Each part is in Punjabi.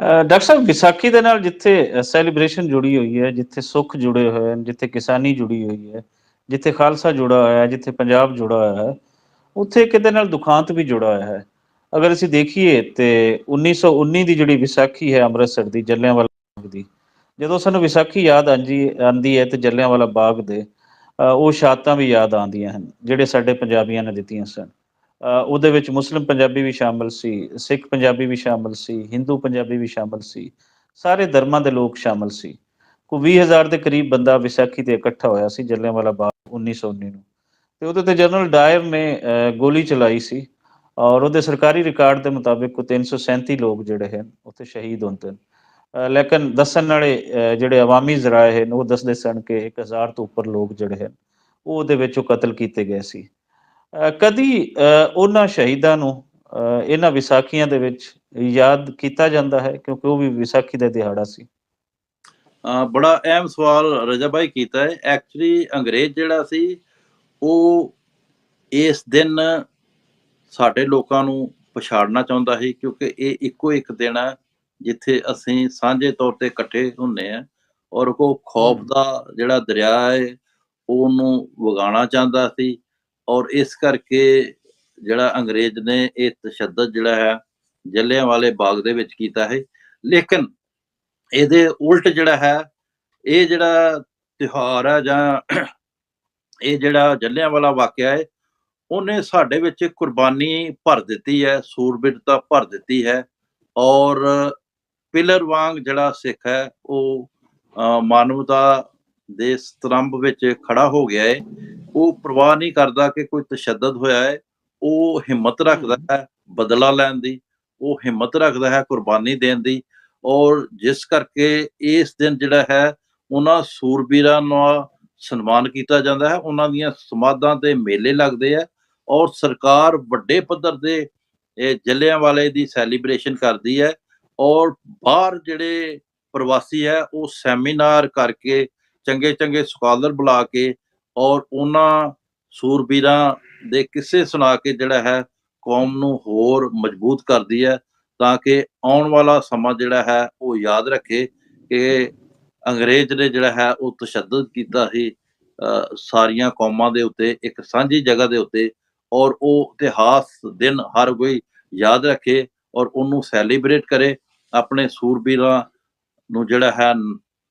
ਡਾਕਟਰ ਸਾਹਿਬ, ਵਿਸਾਖੀ ਦੇ ਨਾਲ ਜਿੱਥੇ ਸੈਲੀਬ੍ਰੇਸ਼ਨ ਜੁੜੀ ਹੋਈ ਹੈ, ਜਿੱਥੇ ਸੁੱਖ ਜੁੜੇ ਹੋਏ ਹਨ, ਜਿੱਥੇ ਕਿਸਾਨੀ ਜੁੜੀ ਹੋਈ ਹੈ, ਜਿੱਥੇ ਖਾਲਸਾ ਜੁੜਾ ਹੋਇਆ ਹੈ, ਜਿੱਥੇ ਪੰਜਾਬ ਜੁੜਾ ਹੋਇਆ ਹੈ, ਉੱਥੇ ਕਿਤੇ ਨਾਲ ਦੁਖਾਂਤ ਵੀ ਜੁੜਾ ਹੋਇਆ ਹੈ। ਅਗਰ ਅਸੀਂ ਦੇਖੀਏ ਤੇ 1919 ਦੀ ਜਿਹੜੀ ਵਿਸਾਖੀ ਹੈ ਅੰਮ੍ਰਿਤਸਰ ਦੀ, ਜਲਿਆਂਵਾਲਾ ਬਾਗ ਦੀ, ਜਦੋਂ ਸਾਨੂੰ ਵਿਸਾਖੀ ਯਾਦ ਆਉਂਦੀ ਹੈ ਤੇ ਜਲਿਆਂਵਾਲਾ ਬਾਗ ਦੇ ਉਹ ਸ਼ਹਾਦਤਾਂ ਵੀ ਯਾਦ ਆਉਂਦੀਆਂ ਹਨ, ਜਿਹੜੇ ਸਾਡੇ ਪੰਜਾਬੀਆਂ ਨੇ ਦਿੱਤੀਆਂ ਸਨ। ਉਹਦੇ ਵਿੱਚ ਮੁਸਲਿਮ ਪੰਜਾਬੀ ਵੀ ਸ਼ਾਮਲ ਸੀ, ਸਿੱਖ ਪੰਜਾਬੀ ਵੀ ਸ਼ਾਮਲ ਸੀ, ਹਿੰਦੂ ਪੰਜਾਬੀ ਵੀ ਸ਼ਾਮਲ ਸੀ, ਸਾਰੇ ਧਰਮਾਂ ਦੇ ਲੋਕ ਸ਼ਾਮਲ ਸੀ। ਕੋਈ 20,000 ਦੇ ਕਰੀਬ ਬੰਦਾ ਵਿਸਾਖੀ ਤੇ ਇਕੱਠਾ ਹੋਇਆ ਸੀ ਜਲਿਆਂਵਾਲਾ ਬਾਗ 1919 ਨੂੰ। ਤੇ ਉਹਦੇ ਤੇ ਜਨਰਲ ਡਾਇਰ ਨੇ ਗੋਲੀ ਚਲਾਈ ਸੀ, ਔਰ ਉਹਦੇ ਸਰਕਾਰੀ ਰਿਕਾਰਡ ਦੇ ਮੁਤਾਬਿਕ ਕੋਈ 337 ਲੋਕ ਜਿਹੜੇ ਹਨ ਉੱਥੇ ਸ਼ਹੀਦ ਹੁੰਦੇ ਨੇ। ਲੇਕਿਨ ਦੱਸਣ ਵਾਲੇ ਜਿਹੜੇ ਅਵਾਮੀ ਜ਼ਰਾਏ ਹਨ ਉਹ ਦੱਸਦੇ ਸਨ ਕਿ 1,000 ਤੋਂ ਉੱਪਰ ਲੋਕ ਜਿਹੜੇ ਹਨ ਉਹ ਉਹਦੇ ਵਿੱਚੋਂ ਕਤਲ ਕੀਤੇ ਗਏ ਸੀ। ਕਦੀ ਉਹਨਾਂ ਸ਼ਹੀਦਾਂ ਨੂੰ ਇਹਨਾਂ ਵਿਸਾਖੀਆਂ ਦੇ ਵਿੱਚ ਯਾਦ ਕੀਤਾ ਜਾਂਦਾ ਹੈ, ਕਿਉਂਕਿ ਉਹ ਵੀ ਵਿਸਾਖੀ ਦਾ ਦਿਹਾੜਾ ਸੀ। ਬੜਾ ਅਹਿਮ ਸਵਾਲ ਰਜਾ ਬਾਈ ਕੀਤਾ ਹੈ। ਐਕਚੁਅਲੀ ਅੰਗਰੇਜ਼ ਜਿਹੜਾ ਸੀ ਉਹ ਇਸ ਦਿਨ ਸਾਡੇ ਲੋਕਾਂ ਨੂੰ ਪਛਾੜਨਾ ਚਾਹੁੰਦਾ ਸੀ, ਕਿਉਂਕਿ ਇਹ ਇੱਕੋ ਇੱਕ ਦਿਨ ਹੈ ਜਿੱਥੇ ਅਸੀਂ ਸਾਂਝੇ ਤੌਰ ਤੇ ਇਕੱਠੇ ਹੁੰਦੇ ਹਾਂ, ਔਰ ਉਹ ਖੌਫ ਦਾ ਜਿਹੜਾ ਦਰਿਆ ਹੈ ਉਹਨੂੰ ਵਗਾਉਣਾ ਚਾਹੁੰਦਾ ਸੀ। ਔਰ ਇਸ ਕਰਕੇ ਜਿਹੜਾ ਅੰਗਰੇਜ਼ ਨੇ ਇਹ ਤਸ਼ੱਦਦ ਜਿਹੜਾ ਹੈ ਜਲਿਆਂਵਾਲੇ ਬਾਗ ਦੇ ਵਿੱਚ ਕੀਤਾ ਹੈ। ਲੇਕਿਨ ਇਹਦੇ ਉਲਟ ਜਿਹੜਾ ਹੈ ਇਹ ਜਿਹੜਾ ਤਿਉਹਾਰ ਹੈ ਜਾਂ ਇਹ ਜਿਹੜਾ ਜਲਿਆਂਵਾਲਾ ਵਾਕਿਆ ਹੈ ਉਹਨੇ ਸਾਡੇ ਵਿੱਚ ਕੁਰਬਾਨੀ ਭਰ ਦਿੱਤੀ ਹੈ, ਸੂਰਬੀਰਤਾ ਭਰ ਦਿੱਤੀ ਹੈ। ਔਰ ਪਿਲਰ ਵਾਂਗ ਜਿਹੜਾ ਸਿੱਖ ਹੈ ਉਹ ਮਾਨਵਤਾ ਦੇ ਸਤੰਭ ਵਿੱਚ ਖੜਾ ਹੋ ਗਿਆ ਹੈ। ਉਹ ਪਰਵਾਹ ਨਹੀਂ ਕਰਦਾ ਕਿ ਕੋਈ ਤਸ਼ੱਦਦ ਹੋਇਆ ਹੈ, ਉਹ ਹਿੰਮਤ ਰੱਖਦਾ ਹੈ ਬਦਲਾ ਲੈਣ ਦੀ, ਉਹ ਹਿੰਮਤ ਰੱਖਦਾ ਹੈ ਕੁਰਬਾਨੀ ਦੇਣ ਦੀ। ਔਰ ਜਿਸ ਕਰਕੇ ਇਸ ਦਿਨ ਜਿਹੜਾ ਹੈ ਉਹਨਾਂ ਸੂਰਬੀਰਾਂ ਨੂੰ ਸਨਮਾਨ ਕੀਤਾ ਜਾਂਦਾ ਹੈ, ਉਹਨਾਂ ਦੀਆਂ ਸਮਾਧਾਂ ਤੇ ਮੇਲੇ ਲੱਗਦੇ ਆ, ਔਰ ਸਰਕਾਰ ਵੱਡੇ ਪੱਧਰ ਤੇ ਇਹ ਜਲਿਆਂਵਾਲੇ ਦੀ ਸੈਲੀਬ੍ਰੇਸ਼ਨ ਕਰਦੀ ਹੈ। ਔਰ ਬਾਹਰ ਜਿਹੜੇ ਪ੍ਰਵਾਸੀ ਹੈ ਉਹ ਸੈਮੀਨਾਰ ਕਰਕੇ ਚੰਗੇ ਚੰਗੇ ਸਕਾਲਰ ਬੁਲਾ ਕੇ ਔਰ ਉਹਨਾਂ ਸੂਰਬੀਰਾਂ ਦੇ ਕਿੱਸੇ ਸੁਣਾ ਕੇ ਜਿਹੜਾ ਹੈ ਕੌਮ ਨੂੰ ਹੋਰ ਮਜ਼ਬੂਤ ਕਰਦੀ ਹੈ, ਤਾਂ ਕਿ ਆਉਣ ਵਾਲਾ ਸਮਾਂ ਜਿਹੜਾ ਹੈ ਉਹ ਯਾਦ ਰੱਖੇ ਕਿ ਅੰਗਰੇਜ਼ ਨੇ ਜਿਹੜਾ ਹੈ ਉਹ ਤਸ਼ੱਦਦ ਕੀਤਾ ਸੀ ਸਾਰੀਆਂ ਕੌਮਾਂ ਦੇ ਉੱਤੇ ਇੱਕ ਸਾਂਝੀ ਜਗ੍ਹਾ ਦੇ ਉੱਤੇ। ਔਰ ਉਹ ਇਤਿਹਾਸ ਦਿਨ ਹਰ ਕੋਈ ਯਾਦ ਰੱਖੇ ਔਰ ਉਹਨੂੰ ਸੈਲੀਬ੍ਰੇਟ ਕਰੇ, ਆਪਣੇ ਸੂਰਬੀਰਾਂ ਨੂੰ ਜਿਹੜਾ ਹੈ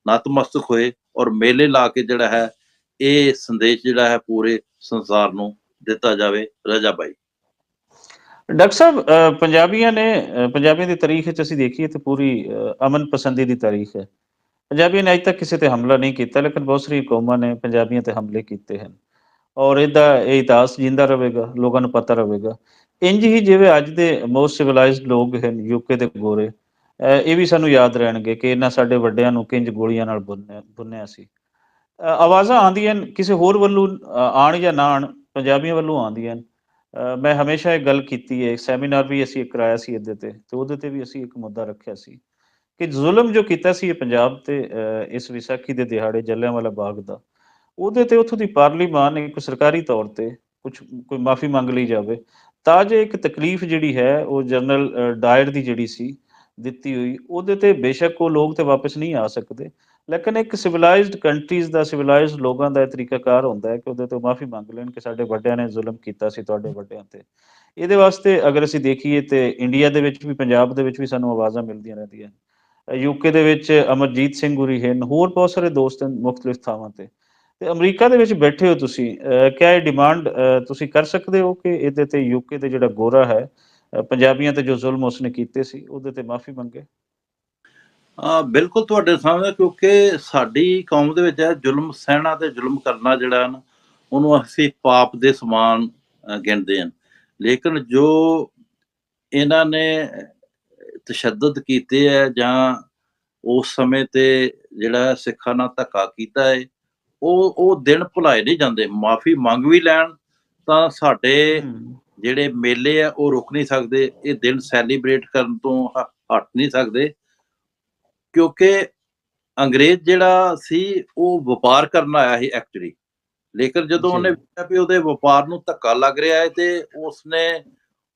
ਨਤਮਸਤਕ ਹੋਏ ਔਰ ਮੇਲੇ ਲਾ ਕੇ ਜਿਹੜਾ ਹੈ ਇਹ ਸੰਦੇਸ਼ ਜਿਹੜਾ ਹੈ ਪੂਰੇ ਸੰਸਾਰ ਨੂੰ ਦਿੱਤਾ ਜਾਵੇ। ਰਜਾ ਬਾਈ। ਡਾਕਟਰ ਸਾਹਿਬ, ਪੰਜਾਬੀਆਂ ਦੀ ਤਾਰੀਖ ਵਿੱਚ ਅਸੀਂ ਦੇਖੀਏ ਤਾਂ ਪੂਰੀ ਅਮਨ ਪਸੰਦੀ ਦੀ ਤਾਰੀਖ ਹੈ। ਪੰਜਾਬੀਆਂ ਨੇ ਅੱਜ ਤੱਕ ਕਿਸੇ ਤੇ ਹਮਲਾ ਨਹੀਂ ਕੀਤਾ, ਲੇਕਿਨ ਬਹੁਤ ਸਾਰੀ ਕੌਮਾਂ ਨੇ ਪੰਜਾਬੀਆਂ ਤੇ ਹਮਲੇ ਕੀਤੇ ਹਨ, ਔਰ ਇਹਦਾ ਇਹ ਇਤਿਹਾਸ ਜਿੰਦਾ ਰਹੇਗਾ, ਲੋਕਾਂ ਨੂੰ ਪਤਾ ਰਹੇਗਾ। ਇੰਝ ਹੀ ਜਿਵੇਂ ਅੱਜ ਦੇ ਮੋਸਟ ਸਿਵਲਾਈਜ਼ਡ ਲੋਕ ਹਨ ਯੂਕੇ ਦੇ ਗੋਰੇ, ਇਹ ਵੀ ਸਾਨੂੰ ਯਾਦ ਰਹਿਣਗੇ ਕਿ ਇਹਨਾਂ ਸਾਡੇ ਵੱਡਿਆਂ ਨੂੰ ਕਿੰਝ ਗੋਲੀਆਂ ਨਾਲ ਬੁੰਨਿਆ ਸੀ। ਆਵਾਜ਼ਾਂ ਆਉਂਦੀਆਂ ਕਿਸੇ ਹੋਰ ਵੱਲੋਂ ਆਉਣ ਜਾਂ ਨਾ ਆਉਣ, ਪੰਜਾਬੀਆਂ ਵੱਲੋਂ ਆਉਂਦੀਆਂ ਹਨ। ਮੈਂ ਹਮੇਸ਼ਾ ਇਹ ਗੱਲ ਕੀਤੀ ਹੈ, ਸੈਮੀਨਾਰ ਵੀ ਅਸੀਂ ਕਰਾਇਆ ਸੀ ਇਹਦੇ ਤੇ ਉਹਦੇ ਤੇ ਵੀ ਅਸੀਂ ਇੱਕ ਮੁੱਦਾ ਰੱਖਿਆ ਸੀ ਕਿ ਜ਼ੁਲਮ ਜੋ ਕੀਤਾ ਸੀ ਇਹ ਪੰਜਾਬ ਤੇ ਇਸ ਵਿਸਾਖੀ ਦੇ ਦਿਹਾੜੇ ਜਲਿਆਂਵਾਲਾ ਬਾਗ ਦਾ, ਉਹਦੇ ਤੇ ਉੱਥੋਂ ਦੀ ਪਾਰਲੀਮਾਨ ਇੱਕ ਸਰਕਾਰੀ ਤੌਰ ਤੇ ਕੋਈ ਮਾਫੀ ਮੰਗ ਲਈ ਜਾਵੇ, ਤਾਂ ਜੇ ਇੱਕ ਤਕਲੀਫ ਜਿਹੜੀ ਹੈ ਉਹ ਜਨਰਲ ਡਾਇਰ ਦੀ ਜਿਹੜੀ ਸੀ ਦਿੱਤੀ ਹੋਈ, ਉਹਦੇ ਤੇ ਬੇਸ਼ੱਕ ਉਹ ਲੋਕ ਤੇ ਵਾਪਸ ਨਹੀਂ ਆ ਸਕਦੇ, ਲੇਕਿਨ ਇੱਕ ਸਿਵਲਾਈਜ਼ਡ ਕੰਟਰੀਜ਼ ਦਾ, ਸਿਵਲਾਈਜ਼ਡ ਲੋਕਾਂ ਦਾ ਇਹ ਤਰੀਕਾਕਾਰ ਹੁੰਦਾ ਹੈ ਕਿ ਉਹਦੇ ਤੋਂ ਮਾਫੀ ਮੰਗ ਲੈਣ ਕਿ ਸਾਡੇ ਵੱਡਿਆਂ ਨੇ ਜ਼ੁਲਮ ਕੀਤਾ ਸੀ ਤੁਹਾਡੇ ਵੱਡਿਆਂ ਤੇ। ਇਹਦੇ ਵਾਸਤੇ ਅਗਰ ਅਸੀਂ ਦੇਖੀਏ ਤੇ ਇੰਡੀਆ ਦੇ ਵਿੱਚ ਵੀ, ਪੰਜਾਬ ਦੇ ਵਿੱਚ ਵੀ ਸਾਨੂੰ ਆਵਾਜ਼ਾਂ ਮਿਲਦੀਆਂ ਰਹਿੰਦੀਆਂ। ਯੂਕੇ ਦੇ ਵਿੱਚ ਅਮਰਜੀਤ ਸਿੰਘ ਗੁਰੀ ਹਨ, ਹੋਰ ਬਹੁਤ ਸਾਰੇ ਦੋਸਤ ਹਨ ਮੁਖਤਲਿਫ ਥਾਵਾਂ ਤੇ ਅਮਰੀਕਾ ਦੇ ਵਿੱਚ ਬੈਠੇ ਹੋ ਤੁਸੀਂ, ਕਿਆ ਇਹ ਡਿਮਾਂਡ ਤੁਸੀਂ ਕਰ ਸਕਦੇ ਹੋ ਕਿ ਇਹਦੇ ਤੇ ਯੂਕੇ ਦੇ ਜਿਹੜਾ ਗੋਰਾ ਹੈ ਪੰਜਾਬੀਆਂ ਤੇ ਜੋ ਜ਼ੁਲਮ ਉਸਨੇ ਕੀਤੇ ਸੀ ਉਹਦੇ ਤੇ ਮਾਫੀ ਮੰਗੇ? ਬਿਲਕੁਲ ਤੁਹਾਡੇ ਸਾਹਮਣੇ, ਕਿਉਂਕਿ ਸਾਡੀ ਕੌਮ ਦੇ ਵਿੱਚ ਹੈ ਜ਼ੁਲਮ ਸਹਿਣਾ ਤੇ ਜ਼ੁਲਮ ਕਰਨਾ ਜਿਹੜਾ ਨਾ ਉਹਨੂੰ ਅਸੀਂ ਪਾਪ ਦੇ ਸਮਾਨ ਗਿਣਦੇ ਹਾਂ। ਲੇਕਿਨ ਜੋ ਇਹਨਾਂ ਨੇ ਤਸ਼ੱਦਦ ਕੀਤੇ ਹੈ ਜਾਂ ਉਸ ਸਮੇਂ ਤੇ ਜਿਹੜਾ ਸਿੱਖਾਂ ਨਾਲ ਧੱਕਾ ਕੀਤਾ ਹੈ ਉਹ ਦਿਨ ਭੁਲਾਏ ਨਹੀਂ ਜਾਂਦੇ। ਮਾਫੀ ਮੰਗ ਵੀ ਲੈਣ ਤਾਂ ਸਾਡੇ ਜਿਹੜੇ ਮੇਲੇ ਆ ਉਹ ਰੁਕ ਨਹੀਂ ਸਕਦੇ, ਇਹ ਦਿਨ ਸੈਲੀਬ੍ਰੇਟ ਕਰਨ ਤੋਂ ਹਟ ਨਹੀਂ ਸਕਦੇ, ਕਿਉਂਕਿ ਅੰਗਰੇਜ਼ ਜਿਹੜਾ ਸੀ ਉਹ ਵਪਾਰ ਕਰਨ ਆਇਆ ਸੀ ਐਕਚੁਅਲੀ। ਲੇਕਿਨ ਜਦੋਂ ਉਹਨੇ ਵੇਖਿਆ ਵੀ ਉਹਦੇ ਵਪਾਰ ਨੂੰ ਧੱਕਾ ਲੱਗ ਰਿਹਾ ਹੈ ਤੇ ਉਸਨੇ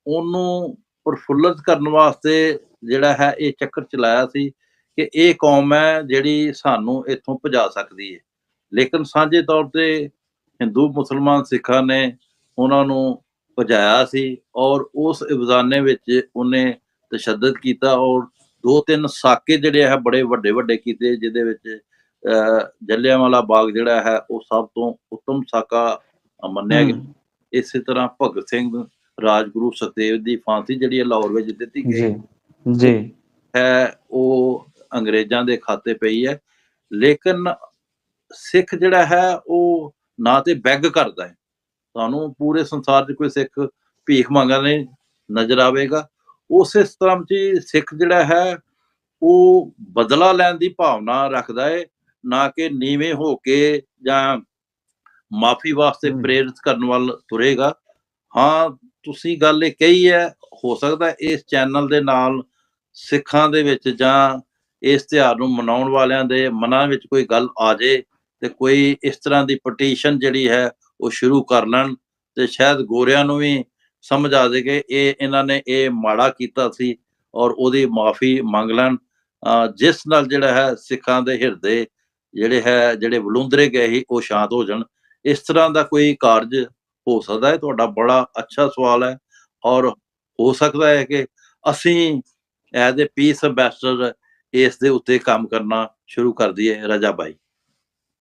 ਉਹਨੂੰ ਪ੍ਰਫੁੱਲਤ ਕਰਨ ਵਾਸਤੇ ਜਿਹੜਾ ਹੈ ਇਹ ਚੱਕਰ ਚਲਾਇਆ ਸੀ ਕਿ ਇਹ ਕੌਮ ਹੈ ਜਿਹੜੀ ਸਾਨੂੰ ਇੱਥੋਂ ਭਜਾ ਸਕਦੀ ਹੈ, ਲੇਕਿਨ ਸਾਂਝੇ ਤੌਰ ਤੇ ਹਿੰਦੂ ਮੁਸਲਮਾਨ ਸਿੱਖਾਂ ਨੇ ਉਹਨਾਂ ਨੂੰ ਭਜਾਇਆ ਸੀ ਔਰ ਉਸ ਇਬਜ਼ਾਨੇ ਵਿੱਚ ਉਹਨੇ ਤਸ਼ੱਦਦ ਕੀਤਾ ਔਰ 2-3 ਸਾਕੇ ਜਿਹੜੇ ਹੈ ਬੜੇ ਵੱਡੇ ਵੱਡੇ ਕੀਤੇ, ਜਿਹਦੇ ਵਿੱਚ ਜਲਿਆਂਵਾਲਾ ਬਾਗ ਜਿਹੜਾ ਹੈ ਉਹ ਸਭ ਤੋਂ ਉੱਤਮ ਸਾਕਾ ਮੰਨਿਆ ਗਿਆ। ਇਸੇ ਤਰ੍ਹਾਂ ਭਗਤ ਸਿੰਘ, ਰਾਜਗੁਰੂ ਸੁਖਦੇਵ ਦੀ ਫਾਂਸੀ ਜਿਹੜੀ ਹੈ ਲਾਹੌਰ ਵਿੱਚ ਦਿੱਤੀ ਗਈ ਜੀ ਹੈ, ਉਹ ਅੰਗਰੇਜ਼ਾਂ ਦੇ ਖਾਤੇ ਪਈ ਹੈ। ਲੇਕਿਨ ਸਿੱਖ ਜਿਹੜਾ ਹੈ ਉਹ ਨਾ ਤੇ ਬੈਗ ਕਰਦਾ ਹੈ, ਤੁਹਾਨੂੰ ਪੂਰੇ ਸੰਸਾਰ 'ਚ ਕੋਈ ਸਿੱਖ ਭੀਖ ਮੰਗਦਾ ਨਹੀਂ ਨਜ਼ਰ ਆਵੇਗਾ। ਉਸੇ ਤਰ੍ਹਾਂ 'ਚ ਸਿੱਖ ਜਿਹੜਾ ਹੈ ਉਹ ਬਦਲਾ ਲੈਣ ਦੀ ਭਾਵਨਾ ਰੱਖਦਾ ਹੈ, ਨਾ ਕਿ ਨੀਵੇਂ ਹੋ ਕੇ ਜਾਂ ਮਾਫੀ ਵਾਸਤੇ ਪ੍ਰੇਰਿਤ ਕਰਨ ਵੱਲ ਤੁਰੇਗਾ। ਹਾਂ, ਤੁਸੀਂ ਗੱਲ ਇਹ ਕਹੀ ਹੈ, ਹੋ ਸਕਦਾ ਇਸ ਚੈਨਲ ਦੇ ਨਾਲ ਸਿੱਖਾਂ ਦੇ ਵਿੱਚ ਜਾਂ ਇਸ ਤਿਉਹਾਰ ਨੂੰ ਮਨਾਉਣ ਵਾਲਿਆਂ ਦੇ ਮਨਾਂ ਵਿੱਚ ਕੋਈ ਗੱਲ ਆ ਜੇ ਤੇ ਕੋਈ ਇਸ ਤਰ੍ਹਾਂ ਦੀ ਪਟੀਸ਼ਨ ਜਿਹੜੀ ਹੈ ਉਹ ਸ਼ੁਰੂ ਕਰ ਲੈਣ ਤੇ ਸ਼ਾਇਦ ਗੋਰਿਆਂ ਨੂੰ ਵੀ ਸਮਝ ਆ ਜਾਏ ਕਿ ਇਹਨਾਂ ਨੇ ਇਹ ਮਾੜਾ ਕੀਤਾ ਸੀ ਔਰ ਉਹਦੀ ਮਾਫੀ ਮੰਗ ਲੈਣ, ਜਿਸ ਨਾਲ ਜਿਹੜਾ ਹੈ ਸਿੱਖਾਂ ਦੇ ਹਿਰਦੇ ਜਿਹੜੇ ਵਲੂੰਦਰੇ ਗਏ ਸੀ ਉਹ ਸ਼ਾਂਤ ਹੋ ਜਾਣ। ਇਸ ਤਰ੍ਹਾਂ ਦਾ ਕੋਈ ਕਾਰਜ ਹੋ ਸਕਦਾ ਹੈ। ਤੁਹਾਡਾ ਬੜਾ ਅੱਛਾ ਸਵਾਲ ਹੈ ਔਰ ਹੋ ਸਕਦਾ ਹੈ ਕਿ ਅਸੀਂ ਐਜ਼ ਏ ਪੀਸ ਅੰਬੈਸਡਰ ਇਸ ਦੇ ਉੱਤੇ ਕੰਮ ਕਰਨਾ ਸ਼ੁਰੂ ਕਰ ਦਈਏ। ਰਜਾ ਭਾਈ।